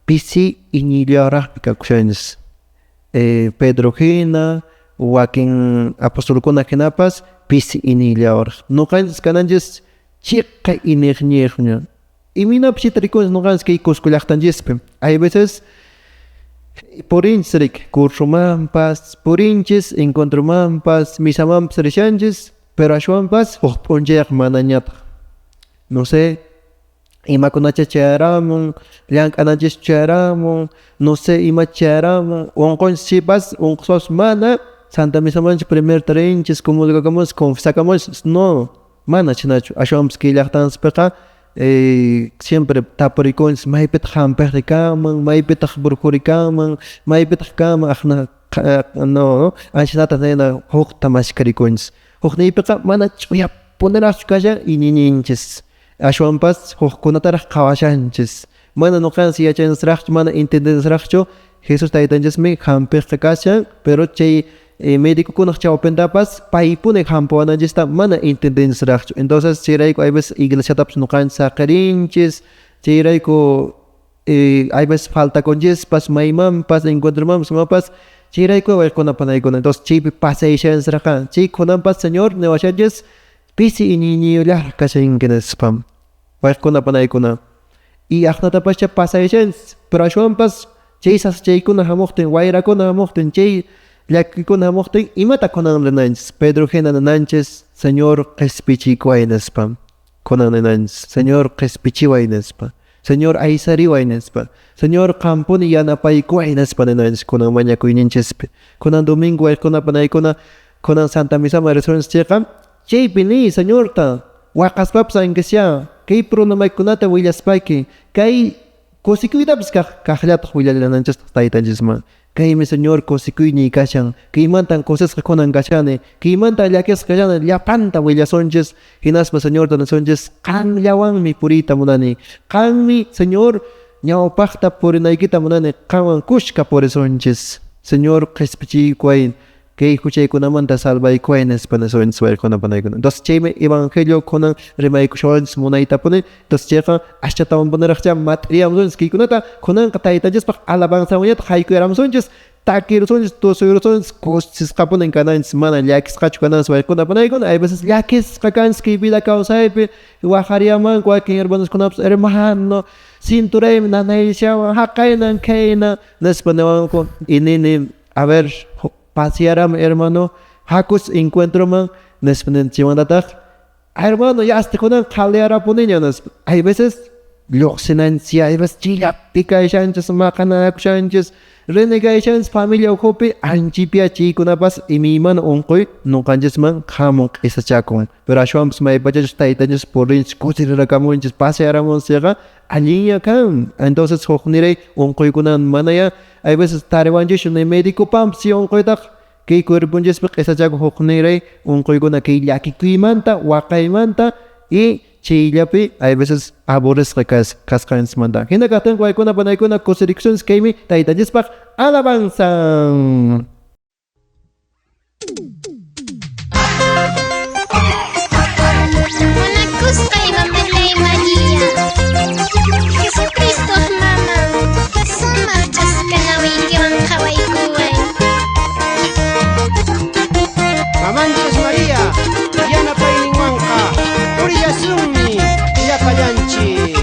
pisi iñillaraqpi kakushanchis Pedro hina wakin apostolkuna hinapas pisi iñillaraq nuqanchis kananchis chiqqa iniqñiqña iminapas chayta rikunchis nuqanchis kay Cusco llaqtanchispi hay veces purinchis rik cursumanpas purinchis encontromanpas misamanpas rishanchis pero ashwanpas huk p'unchayaq mana ñataq no sé imakunacha chayaramun llank'ananchis chayaramun no sé ima chayaramun unqunchis chaypas unquspas mana Santa Misamanchis primer tarinchis comulgakamunchis confesakamunchis no mana chinachu ashwanpas kay llaqtanchikpiqa siempre tapurikunchis maypitaq hampiq rikaman maypitaq burqurikaman maypitaq kama aqna no anshanata nina huk tamashkarikunchis hukniypiqa mana ch'uyapunaraqchu kashan iñiñinchis ashwanpas hukkunataraq qawashanchis mana nuqanchis yachanisraqchu mana entendenisraqchu Jesus taytanchismi hampiqqa kashan pero chay médicokunaq chawpintapas paypuni hampawananchista mana entendenisraqchu entonces chayrayku hay veces iglesiatapas nuqanchis saqarinchis chayrayku hay veces faltakunchispas maymanpas encuentromanpas imapas chayrayku waykunapanaykuna entonces chaypi pasayshanisraqa chaykunanpas señor niwashanchis pisi iñiñiyullaq kashankinispa waykunapanaykuna y aqnatapascha pasayshanchis pero ashwanpas chay saschaykuna hamuqtin wayrakuna hamuqtin chay llakikuna hamuqtin imata kunanrinanchis Pedro hina nananchis Señor qhispichiykuway nispa kunanrinanchis Señor qhispichiway nispa Señor aysariway nispa Señor qampuni yanapaykuway nispa ninanchis kunan mañakuyninchispi kunan domingo waykunapanaykuna kunan Santa Misaman risunchis chayqa chaypi ni Señorta waqaspapas ankasya kay prunamaykunata willaspayki kay kusikuytapas kaqllataq willalananchis taytanchisman kaymi Señor kusikuyniy kashan kaymantan kusisqa kunan kashani kaymanta llakisqa kashani llapanta willasunchis hinaspa Señorta nisunchis qanllawanmi puriyta munani qanmi Señor ñawpaqta purinaykita munani qanwan kushka purisunchis Señor qhispichiykuway kay huchaykunamanta salvaykuway nispa nisunchis waykunapanaykuna entonces chaymi evangelio kunan rimaykushanchis munaytapuni entonces chayqa ashchatawanpunaraqcha materiamunchis kaykunata kunanqa taytanchispaq alabanzawanñata haykuyaramusunchis takirusunchis tusuyrusunchis kusisqapunin kananchis mana llakisqachu kananchis waykunapanaykuna hay veces llakisqa kanchis kay vida kawsaypi waqariyamanku wakin hermanoskunapas hermano cinturaymi nanayllawan haqaynan kayna nispa niwanku y nini a ver pasearam hermano hakus encuentroman nespanenchimantataq hermano yastiqunan qhaliarapuniña nispa hay veces lluqsinanchis hay veces chillapi kayshanchis maqanakushanchis renegayshanchis familia ukhupi anchipya chaykunapas imiymana unquy nuqanchisman hamun q'isachakun pero ashwanpas maypachachus taytanchis purinchis kusiriramunchis pasearamunchisqa allinña kan entonces hukniray unquykunan manaya hay veces tariwanchishu ni médicopapas si unquytaq kay cuerpunchispi q'isachakun hukniray unquykuna kay llakikuymanta waqaymanta y chayllapi hay veces aburrisqa kasqanchismanta hina kaqtin waykunapanaykuna kusirikusunchis kaymi taytanchispaq alabanzan Manakusqay Mamalay María Jesucristo mama sumaq chaskanawiykiwan qhawaykuway Mamanchis María yanapayninwanqa puriyasunmi llapallanchik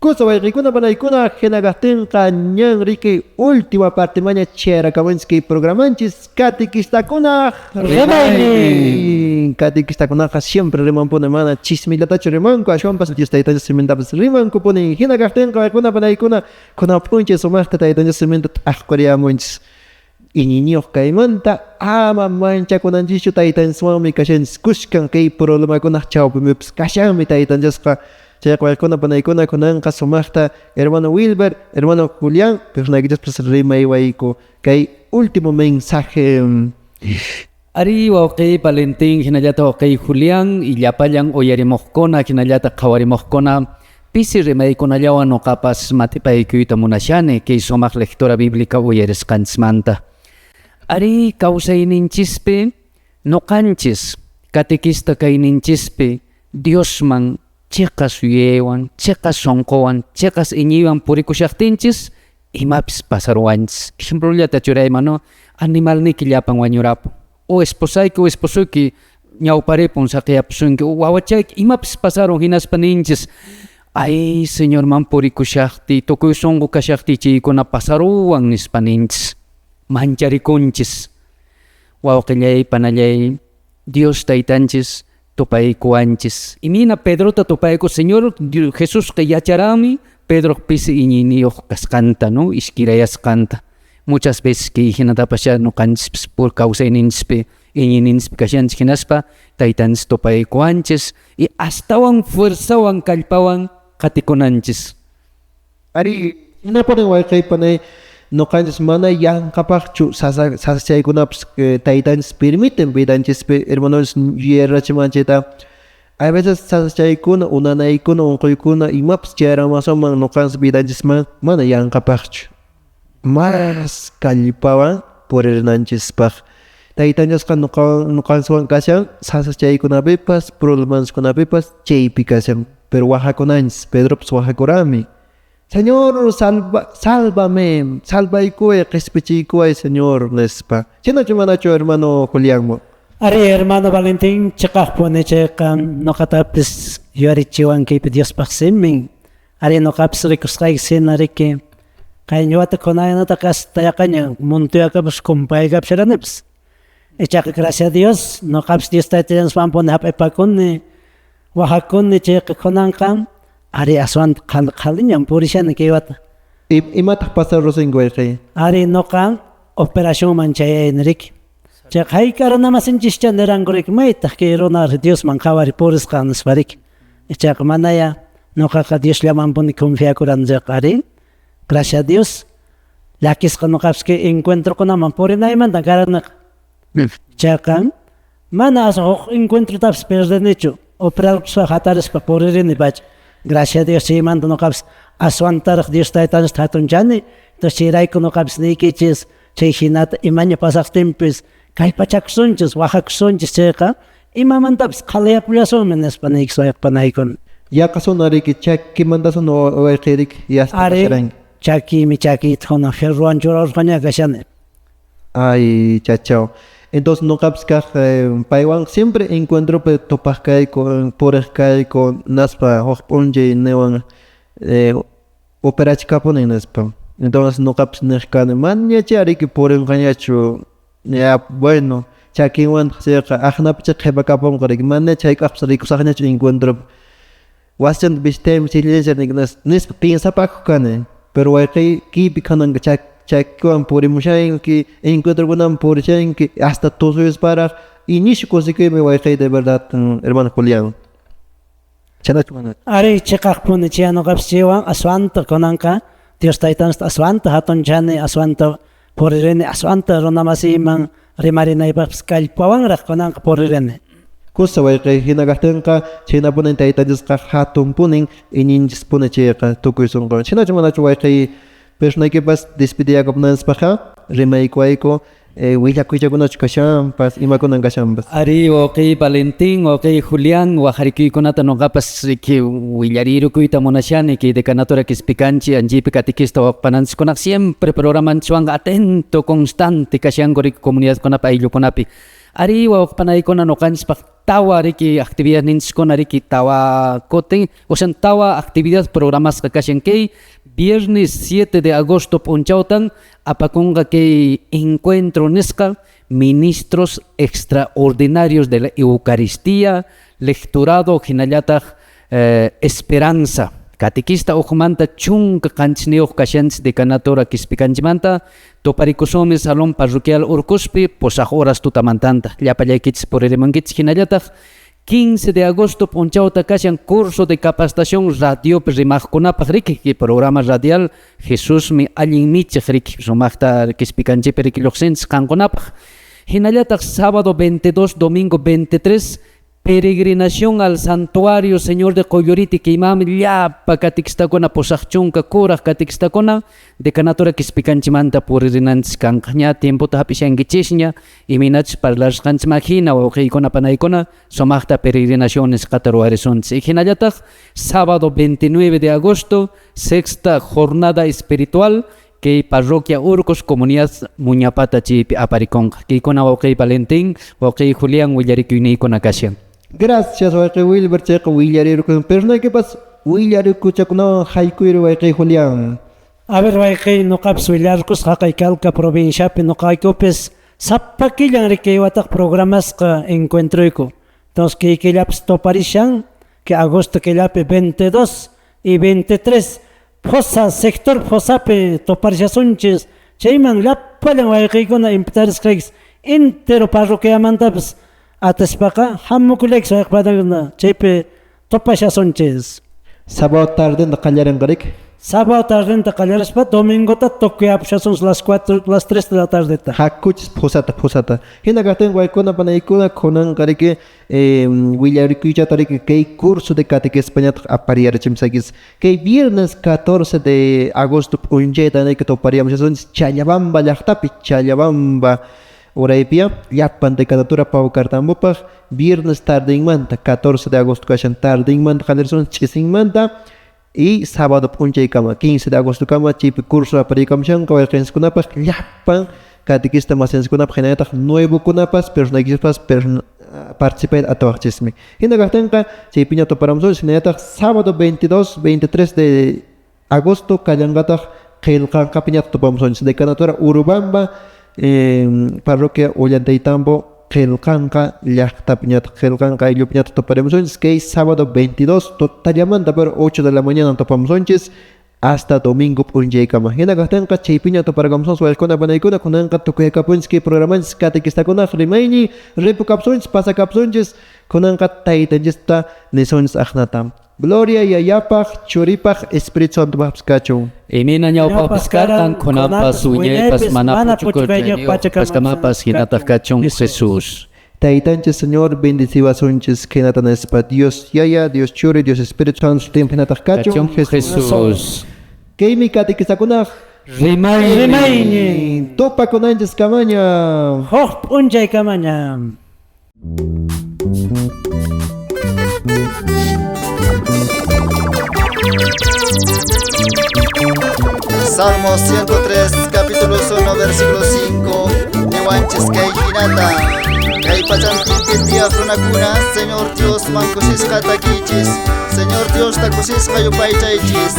Cosa waykuna panaykuna hinagastenqa ñan riki última parte maña chayarakamunchik programanchis catequistakunaq catequistakunaqa siempre rimanpuni mana chismillatachu rimanku ashwanpas Dios taytanchis semintapas rimanku puni hinagastenqa waykuna panaykuna kunapunchis sumaqta taytanchis semintata ahkuriyamunchis iñiñuq kaymanta ama manchakunanchischu taytanchikwanmi kashanchis kushkan kay problemakunaq chawpipipas kashanmi taytanchisqa chay waykuna panaykuna kunanqa sumaqta hermano Wilber, hermano Julián, personaykillapis rimaywayku kay último mensaje Ari wawqi Valentín hinallata wawqi Julián y llapallan uyarimuqkuna hinallata qhawarimukuna pisi rimaykunallawan nuqapas matipaykuyta munashani kay sumaq lectura bíblica uyarisqanchikmanta. Ari kawsayninchispi nuqanchis catequista kayninchispi Diosman chiqas yuyewan, chiqas sonqowan, chiqas iñiwan purikushaqtinchis imapis pasaruanchis. Ejemplollata churayman no animalniki llapan wañurapu o esposayki o esposuyki ñawparipun saqiyapusunki o wawachayki imapis pasaron hinaspa ninchis ay señorman purikushaqti tukuy sonqo kashaqti chaykuna pasaruwan nispa ninchis mancharikunchis wawqillay panallay Dios taytanchis tupaykuanchis imina Pedrota tupayku Señor Jesús que yacharami Pedro pisi iñiniyuq kasqanta no ishkirayasqanta muchas veces que hinatapasha nuqanchis por kawsayninchis iñininchis kashanchis hinaspa taytanchis tupaykuanchis y astawan fuerzawan kallpawan qatikunanchis ari hinapunin waykay panay nuqanchis mana yanqapaqchu sasachaykunapas taytanchis permiten vidanchispi hermanos yuyarachimanchayta a veces sasachaykuna unanaykuna unquykuna imapas chayaramasunman nuqanchis vidanchisman mana yanqapaqchu mas kallpawan purirnanchispaq taytanchasqa nuqanchikwan kashan sasachaykunapipas problemaskunapipas chaypi kashan pero wajakunanchis Pedropas wajakurami Señor, sálvame, salvaykuy, qhispachiykuy, Señor, nespa. Chinachu manachu hermano Julián. Ari hermano Valentín chiqaqpuni chayqa nuqatapis yuyarichiwankipi Diospaq simin. Ari nuqapis rikusqayki sina riki kay ñuwata kunaynata kastayaqaña muntuyakapas kumpaykapisharanipas. Ichaqa gracias a Dios, nuqapis Dios taytallansmanpuni hap'ipakuni, wajakuni chayqa kunanqa Ari aswan qhaliñan purishani kiwata. Imataq pasarusinki waykay? Ari nuqa operación man chayayni riki. Chay haykarunamasinchikcha niranku riki maytaq kay runar Diosman qhawari purisqa nispa riki. Chayqa manaya nuqaqa Diosllamanpuni confiakurani chayqa ari. Gracias a Dios. Llakisqa nuqapis kay encuentrokunaman purinaymanta karaniqa. Chayqa mana aswan encuentrotapis perdenichu. Operarkusqa hatarispa puririni pacha. Gracias a Dios chaymanta nuqapis aswantaraq Dios taytanchis hatunchani entonces chayrayku nuqapis niykichis chay hinata imaña pasaqtinpis kallpachakusunchis wajakusunchis chayqa imamantapis qhaliyapullasunmi nispa niykisuyaqpanaykuna Yaqasuna riki chakimantasun waykay riki ari chakimi chakita huna ferruwan churarqaña kashani ay chachao entonces nuqapis kaq paywan siempre encuentro topaqkayku puriqkayku naspa hukp'unchay niwan operachikapunin nispa entonces nuqapis niqkani mañacha riki purinqañachu ya bueno chakinwan chayqa aqnapicha qhipakapunqa riki mana chaykaqpas rikusaqñachu encuentro wasichanta bistaymi silencia nispa piensapakuq kani pero waykay kipi kananqa chakiwan purimushanki encuentrokunaman purishanki hasta tusuyus para inicio conseguirme waykay de verdad hermano Julián chanachu mana ari chiqaqpuni chay nuqapis chaywan aswanta kunanqa Dios taytanchis aswanta hatunchani aswanta puririni aswanta runamasiyman rimarinaypaqpis kallpawanraq kunanqa puririni kusa waykay hinaqaptinqa chaynapunin taytanchisqa hatunpunin iñinchispuni chayqa tukuy sunqu chinachu manachu waykay personaykipas despediyakunanspaqa rimaykuayku willakuychakunachu kashanpas imakunan kashanpas Ari wawqi Valentín wawqi Julián wajarikuykunata nuqapas riki willarikuyta munashani kay decanatura kispikanchi anchiypi catequista waqpananchikkunaq siempre programanchikwanqa atento constante kashanku riki comunidadkunapi ayllukunapi Ari wawak panaykuna nuqanchikpaq tawa riki actividad ninchikuna riki tawa kotin, o sea, tawa actividad programasqa kashan kay viernes 7 de agosto p'unchawtan apakunqa kay encuentro nisqa ministros extraordinarios de la Eucaristía, lecturado hinallataq esperanza. Catequista ujumanta chunka qanchiniyuq kashanchis decanatura qispikanchimanta toparikusumi salón parroquial Urcuspi posaq horas tutamantanta llapallaykichis purimunkichis hinallataq 15 de agosto p'unchawta kashan curso de capacitación radiopi rimaqkunapaq riki que programa radial Jesusmi allin michiq riki sumaqta qispikanchipi riki lluqsinchis qankunapaq hinallataq sábado 22 domingo 23 peregrinación al santuario Señor de Qoyuriti Quimami llapa katikistakuna posaq chunka kuraq katikistakuna decanatura qispikanchimanta puririnanchis kanqa ña tiemputa hapishankichisña iminachis parlarishqanchis hina wawqiykuna panaykuna sumaqta peregrinaciones ruwarisunchis y hinallataq sábado 29 de agosto sexta jornada espiritual que parroquia Urcos comunidad Muñapata chipi aparikonqa kiykuna wawqiy Valentín wawqiy Julián willarikuyniykunakuna kashan. Gracias, Wayqi Wilber, Checo Willariruku. Pero no hay que pas, Willariruku, Chacuna, Haikuiru, Wayqi Julián. A ver, Wayqi, no caps Willarcus, Hakaikalka, provincia, no caicopes, Zapakillan, Rique, Watak, programas que encuentro. Entonces, que laps toparishan, que agosto que lape 22 y 23, Fosa, sector Fosape, toparishasunches, Chayman, Lapalan, Wayqi, con imputares craigs, entero parroquia mantabs. Ataspaka hamukulex waqpadagna chaypi topashasonches. Sábado tarde en Callaran Garek. Sábado tarde en Callarespa, domingo ta toqueapshasons las 3 de la tarde ta. Hakuch posata. Hina gaten Waikona Panaikuna Conan Gareke, Willarikucha Tarek, que curso de catequés España apariar chimsakis. Que viernes 14 de agosto unjeta ne que topariamos son Chayabamba Yachtapi, Chayabamba. Oraipia, yapan de cadatura pau cartambopa, viernes tarde en manta, 14 de agosto kashan tarde en manta, Janderson chising manta, y sábado punche kama, 15 de agosto kama, chip curso aparikamshan, kawalkens kunapas, yapan, catequista más en kunap, geneta, nuevo kunapas, personagispas, participar a toachismi. Hinagatenka, chipiña toparamson, geneta, sábado 22, 23 de agosto, kallangata, gelkan kapiñat topamson, de cadatura Urubamba, parroquia Ollantaytambo, Gelcanca, Llaqtapiñata, Gelcanca y Llupiñata toparemos que sábado 22, totalmente pero 8 de la mañana topamos hasta domingo punjekama. Hina gatenka chaypiña topargamson suelkona banaykuna kunanka tukaykapunski programanchis katekistakuna rimayni ripukapsunchis pasakapsunchis kunanka taytanchista nisonchis aqnatam. Gloria yayapaq churipaq Espíritu Santo paskachu. Imina ñawpaqpas karqan kunapas uñaypas mana puchukurchañuq paskamapas hinataq kachun Jesús. Taytanchis Señor bendecibasunchis kenatanaspa Dios Yaya, Dios Churi, Dios Espíritu Santo tiempenataq kachun Jesús. Keimi katekistakuna Rimayni. Topa kunanchis kamaña. Hop unjay kamaña. Salmo 103, capítulo 1, versículo 5. Niwanches kay hinata. Kay pachantinti afronakuna, Señor Dios mankusis katakichis. Señor Dios takusis kayupaychaychis.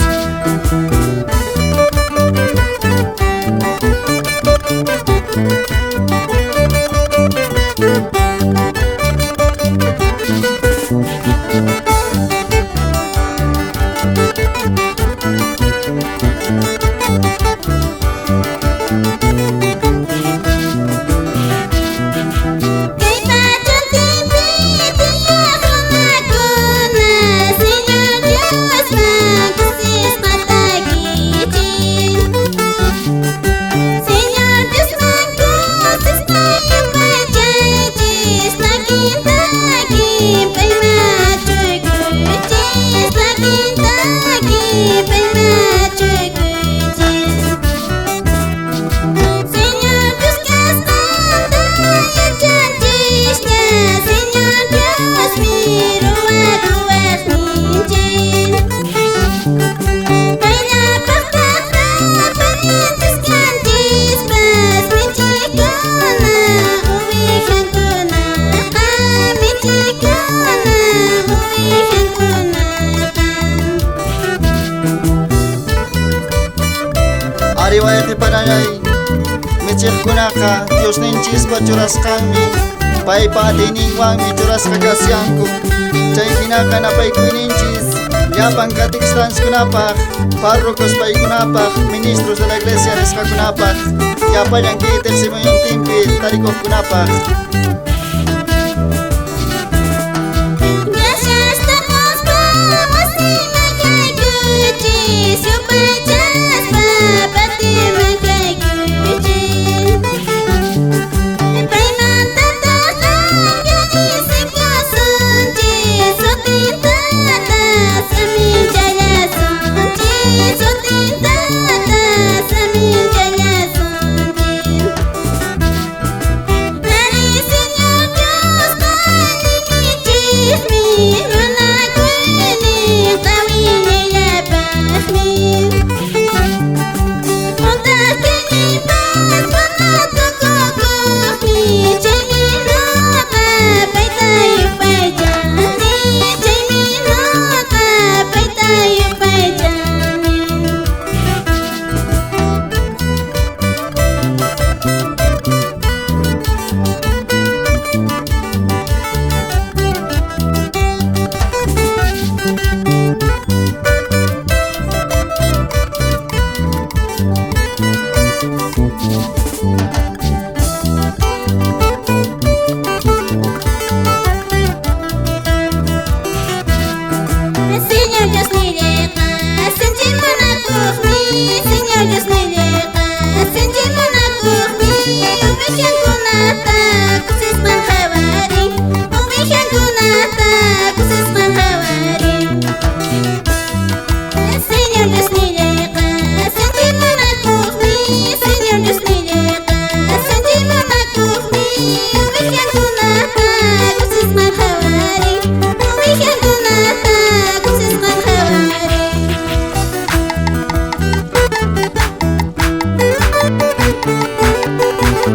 hinaqa Dios ninchispa churasqanmi paypa atiyninwanmi churasqa kasyanku chay hinaqa napaykuyninchis llapan catequistanskunapaq párrocos paykunapaq ministros de la iglesia nisqakunapaq llapallan kayta simuyuntinpi tarikuqkunapaq.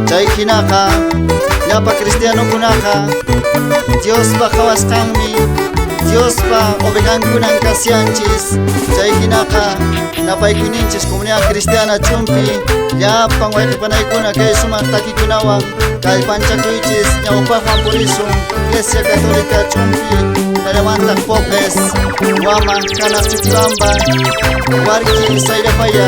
Chay hinaqa llapa cristiano kunaqa Diospa hawasqanmi Diospa ovejankunan kasyanchis chay hinaqa napaykuyninchis comunidad cristiana chumpi llapan wayqipanaykuna kay sumaq takikunawan kay panchakuychis ñawpaqman purisun iglesia católica chumpi Tallamantak Popes Waman Kanak Chukibamba Warki Sayrapaya